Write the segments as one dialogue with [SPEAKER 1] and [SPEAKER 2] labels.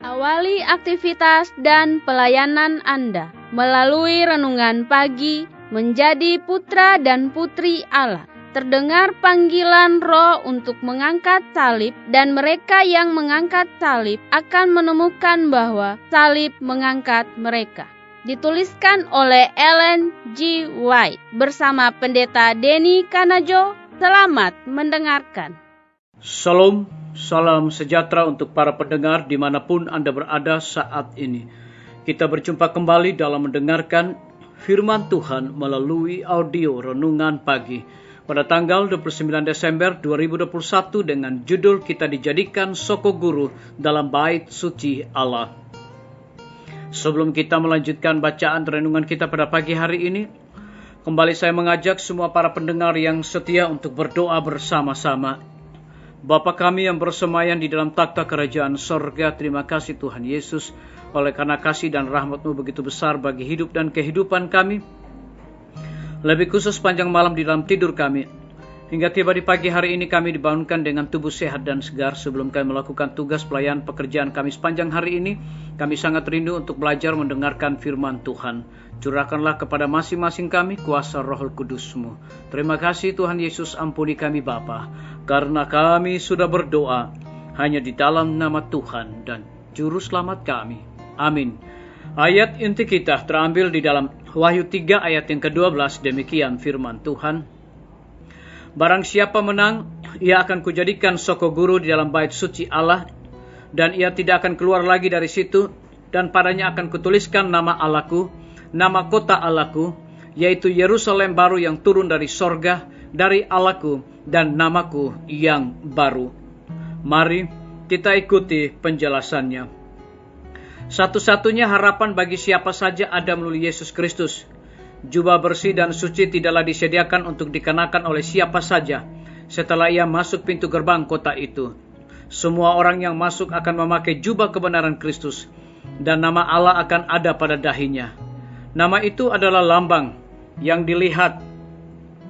[SPEAKER 1] Awali aktivitas dan pelayanan Anda melalui renungan pagi menjadi putra dan putri Allah. Terdengar panggilan Roh untuk mengangkat salib, dan mereka yang mengangkat salib akan menemukan bahwa salib mengangkat mereka. Dituliskan oleh Ellen G. White bersama Pendeta Denny Kanajo. Selamat mendengarkan.
[SPEAKER 2] Salam, salam sejahtera untuk para pendengar dimanapun Anda berada saat ini. Kita berjumpa kembali dalam mendengarkan firman Tuhan melalui audio renungan pagi pada tanggal 29 Desember 2021 dengan judul Kita Dijadikan Soko Guru dalam Bait Suci Allah. Sebelum kita melanjutkan bacaan renungan kita pada pagi hari ini, kembali saya mengajak semua para pendengar yang setia untuk berdoa bersama-sama. Bapa kami yang bersemayam di dalam takhta kerajaan sorga, terima kasih Tuhan Yesus, oleh karena kasih dan rahmat-Mu begitu besar bagi hidup dan kehidupan kami. Lebih khusus panjang malam di dalam tidur kami, hingga tiba di pagi hari ini kami dibangunkan dengan tubuh sehat dan segar. Sebelum kami melakukan tugas pelayanan pekerjaan kami sepanjang hari ini, kami sangat rindu untuk belajar mendengarkan firman Tuhan. Curahkanlah kepada masing-masing kami kuasa Roh Kudus-Mu. Terima kasih Tuhan Yesus, ampuni kami Bapa, karena kami sudah berdoa hanya di dalam nama Tuhan dan Juru Selamat kami. Amin. Ayat inti kita terambil di dalam Wahyu 3 ayat yang ke-12, demikian firman Tuhan. Barang siapa menang, ia akan kujadikan soko guru di dalam bait suci Allah, dan ia tidak akan keluar lagi dari situ, dan padanya akan kutuliskan nama Allahku, nama kota Allahku, yaitu Yerusalem baru yang turun dari sorga, dari Allahku, dan namaku yang baru. Mari kita ikuti penjelasannya. Satu-satunya harapan bagi siapa saja ada melalui Yesus Kristus. Jubah bersih dan suci tidaklah disediakan untuk dikenakan oleh siapa saja setelah ia masuk pintu gerbang kota itu. Semua orang yang masuk akan memakai jubah kebenaran Kristus, dan nama Allah akan ada pada dahinya. Nama itu adalah lambang yang dilihat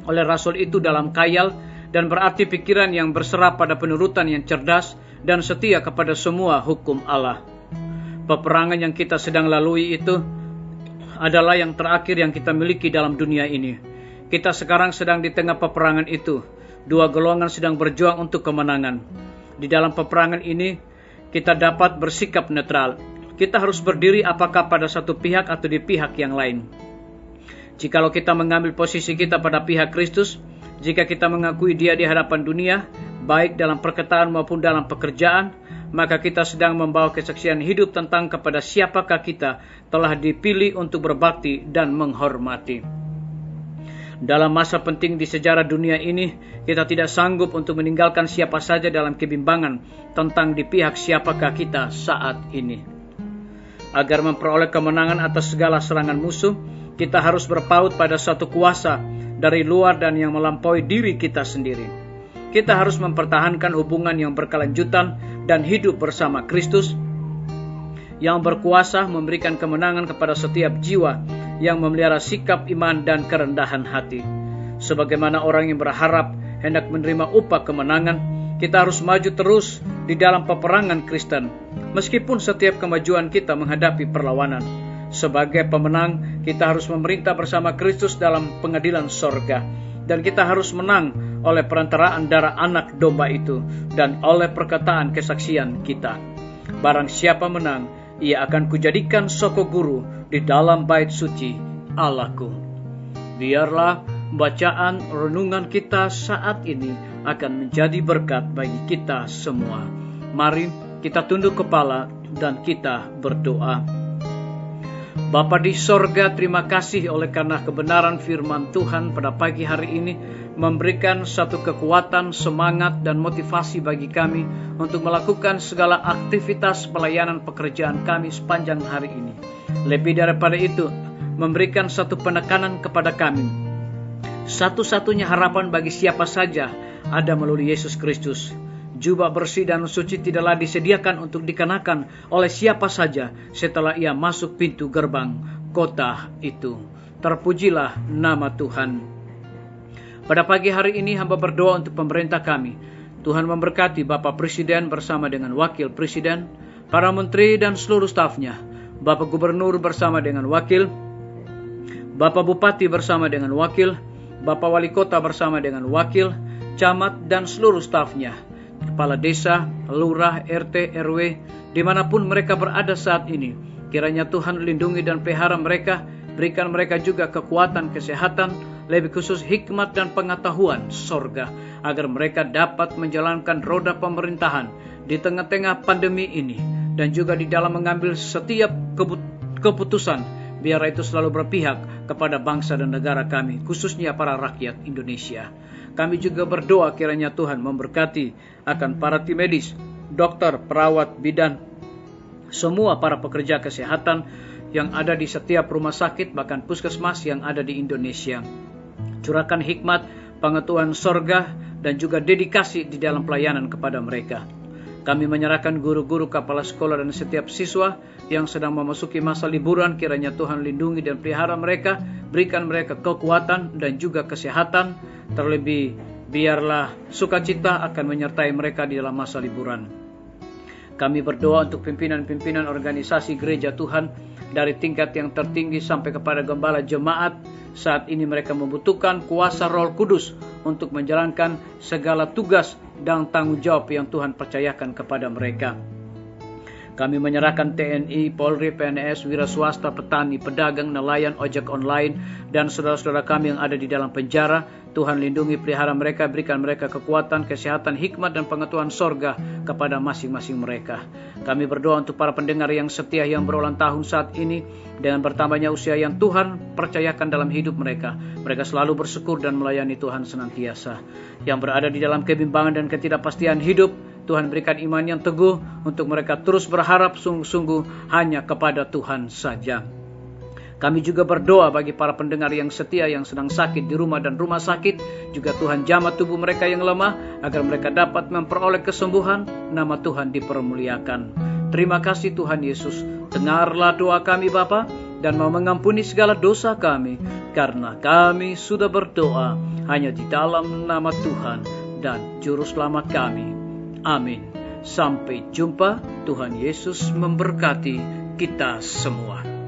[SPEAKER 2] oleh rasul itu dalam khayal, dan berarti pikiran yang berserap pada penurutan yang cerdas dan setia kepada semua hukum Allah. Peperangan yang kita sedang lalui itu adalah yang terakhir yang kita miliki dalam dunia ini. Kita sekarang sedang di tengah peperangan itu. Dua golongan sedang berjuang untuk kemenangan. Di dalam peperangan ini, kita dapat bersikap netral. Kita harus berdiri apakah pada satu pihak atau di pihak yang lain. Jikalau kita mengambil posisi kita pada pihak Kristus, jika kita mengakui Dia di hadapan dunia, baik dalam perkataan maupun dalam pekerjaan, maka kita sedang membawa kesaksian hidup tentang kepada siapakah kita telah dipilih untuk berbakti dan menghormati. Dalam masa penting di sejarah dunia ini, kita tidak sanggup untuk meninggalkan siapa saja dalam kebimbangan tentang di pihak siapakah kita saat ini. Agar memperoleh kemenangan atas segala serangan musuh, kita harus berpaut pada satu kuasa dari luar dan yang melampaui diri kita sendiri. Kita harus mempertahankan hubungan yang berkelanjutan dan hidup bersama Kristus yang berkuasa memberikan kemenangan kepada setiap jiwa yang memelihara sikap iman dan kerendahan hati. Sebagaimana orang yang berharap hendak menerima upah kemenangan, kita harus maju terus di dalam peperangan Kristen, meskipun setiap kemajuan kita menghadapi perlawanan. Sebagai pemenang, kita harus memerintah bersama Kristus dalam pengadilan sorga, dan kita harus menang oleh perantaraan darah anak domba itu dan oleh perkataan kesaksian kita. Barang siapa menang, ia akan kujadikan soko guru di dalam bait suci Allahku. Biarlah bacaan renungan kita saat ini akan menjadi berkat bagi kita semua. Mari kita tunduk kepala dan kita berdoa. Bapa di sorga, terima kasih oleh karena kebenaran firman Tuhan pada pagi hari ini memberikan satu kekuatan, semangat, dan motivasi bagi kami untuk melakukan segala aktivitas pelayanan pekerjaan kami sepanjang hari ini. Lebih daripada itu, memberikan satu penekanan kepada kami. Satu-satunya harapan bagi siapa saja ada melalui Yesus Kristus. Jubah bersih dan suci tidaklah disediakan untuk dikenakan oleh siapa saja setelah ia masuk pintu gerbang kota itu. Terpujilah nama Tuhan. Pada pagi hari ini hamba berdoa untuk pemerintah kami. Tuhan memberkati Bapak Presiden bersama dengan Wakil Presiden, para menteri dan seluruh stafnya, Bapak Gubernur bersama dengan wakil, Bapak Bupati bersama dengan wakil, Bapak Wali Kota bersama dengan wakil, camat dan seluruh stafnya, kepala desa, lurah, RT, RW, dimanapun mereka berada saat ini. Kiranya Tuhan lindungi dan pelihara mereka, berikan mereka juga kekuatan, kesehatan, lebih khusus hikmat dan pengetahuan sorga, agar mereka dapat menjalankan roda pemerintahan di tengah-tengah pandemi ini, dan juga di dalam mengambil setiap keputusan, biar itu selalu berpihak kepada bangsa dan negara kami, khususnya para rakyat Indonesia. Kami juga berdoa kiranya Tuhan memberkati akan para tim medis, dokter, perawat, bidan, semua para pekerja kesehatan yang ada di setiap rumah sakit, bahkan puskesmas yang ada di Indonesia. Curahkan hikmat, pengetahuan sorga, dan juga dedikasi di dalam pelayanan kepada mereka. Kami menyerahkan guru-guru, kepala sekolah, dan setiap siswa yang sedang memasuki masa liburan. Kiranya Tuhan lindungi dan pelihara mereka, berikan mereka kekuatan dan juga kesehatan. Terlebih biarlah sukacita akan menyertai mereka di dalam masa liburan. Kami berdoa untuk pimpinan-pimpinan organisasi gereja Tuhan, dari tingkat yang tertinggi sampai kepada gembala jemaat. Saat ini mereka membutuhkan kuasa Roh Kudus untuk menjalankan segala tugas dan tanggung jawab yang Tuhan percayakan kepada mereka. Kami menyerahkan TNI, Polri, PNS, wira swasta, petani, pedagang, nelayan, ojek online, dan saudara-saudara kami yang ada di dalam penjara. Tuhan lindungi, pelihara mereka, berikan mereka kekuatan, kesehatan, hikmat, dan pengetahuan sorga kepada masing-masing mereka. Kami berdoa untuk para pendengar yang setia yang berulang tahun saat ini, dengan bertambahnya usia yang Tuhan percayakan dalam hidup mereka. Mereka selalu bersyukur dan melayani Tuhan senantiasa. Yang berada di dalam kebimbangan dan ketidakpastian hidup, Tuhan berikan iman yang teguh untuk mereka terus berharap sungguh-sungguh hanya kepada Tuhan saja. Kami juga berdoa bagi para pendengar yang setia yang sedang sakit di rumah dan rumah sakit. Juga Tuhan jamah tubuh mereka yang lemah, agar mereka dapat memperoleh kesembuhan. Nama Tuhan dipermuliakan. Terima kasih Tuhan Yesus. Dengarlah doa kami Bapa, dan mau mengampuni segala dosa kami, karena kami sudah berdoa hanya di dalam nama Tuhan dan Juru Selamat kami. Amin. Sampai jumpa. Tuhan Yesus memberkati kita semua.